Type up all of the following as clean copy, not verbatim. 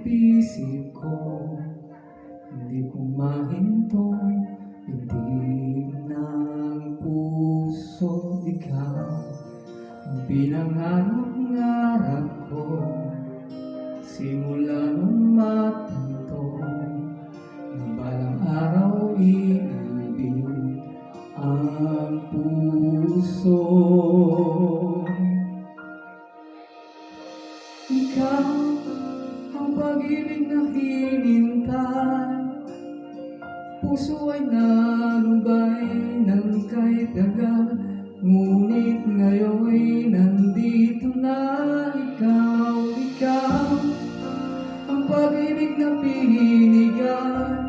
isip ko, hindi ko mahinto, hindi ng puso ikaw ang pinangarap-ngarap ko. Simula nung matanto na balang araw iibig ang puso. Ikaw ang pag-ibig na hinintay, puso ay nanubay ng kahit tagal. Ngunit ngayon'y nandito na ikaw, ikaw ang pag-ibig na pinigay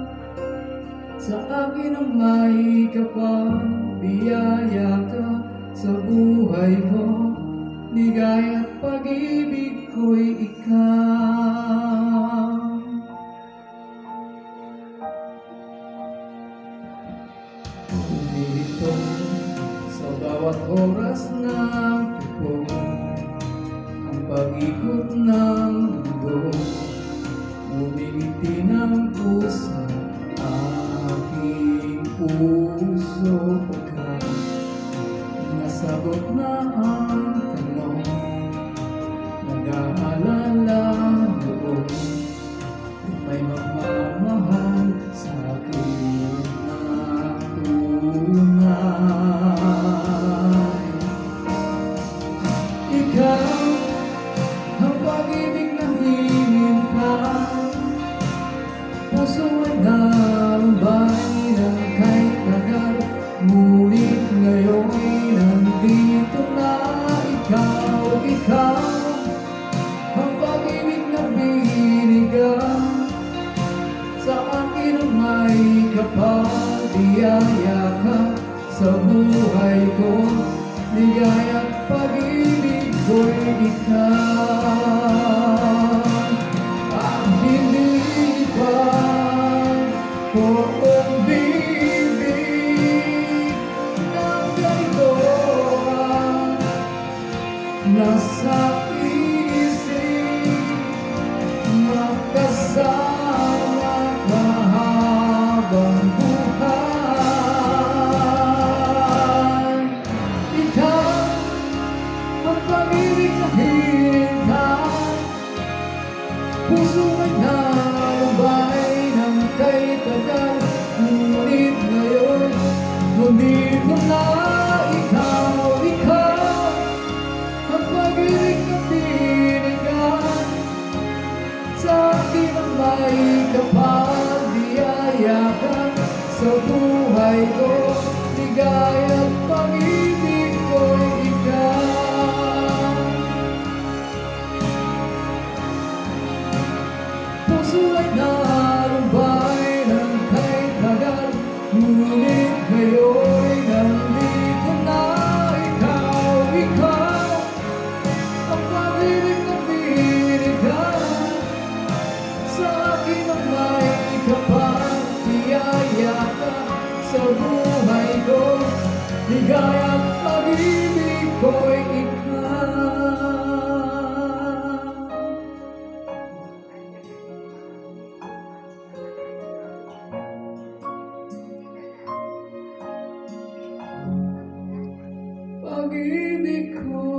sa akin ang may kapal. Biyaya ka sa buhay ko, ligaya at pag-ibig ko'y ikaw. Dito sa bawat oras ng tupo, ang pag-ikot ng mundo, umingiti ng puso, aking puso pagka nasagot na ang tanong, nag-aalala doon, may magmamahal sa akin na tunay. Ikaw ang pag-ibig na hinintay, puso ay nalumbay ng kahit tagal. Ngunit ngayon'y nandito na ikaw, ikaw ang pag-ibig na binigay sa akin ang may kapal. Biyaya ka sa buhay ko, ligaya at pag-ibig ko'y ikaw. Ang hindi pa poong bibig ng ganito ang nasa isip, makasama mahabang buhay. Ikaw ang pag-ibig na hinintay, puso ay nalumbay ng kahit tagal. Ngunit ngayon, nandito na ikaw, ikaw ang pag-ibig na binigay sa akin ang may kapal. Biyaya ka sa buhay ko, ligaya at pag-ibig ko'y ikaw. Puso ay nalumbay ng kahit tagal, ngunit ngayon'y nandito na ikaw, ikaw ang pag-ibig na binigay sa akin ang may kapal. Biyaya ka sa buhay ko, ligaya at pag-ibig ko'y ikaw. Pag-ibig ko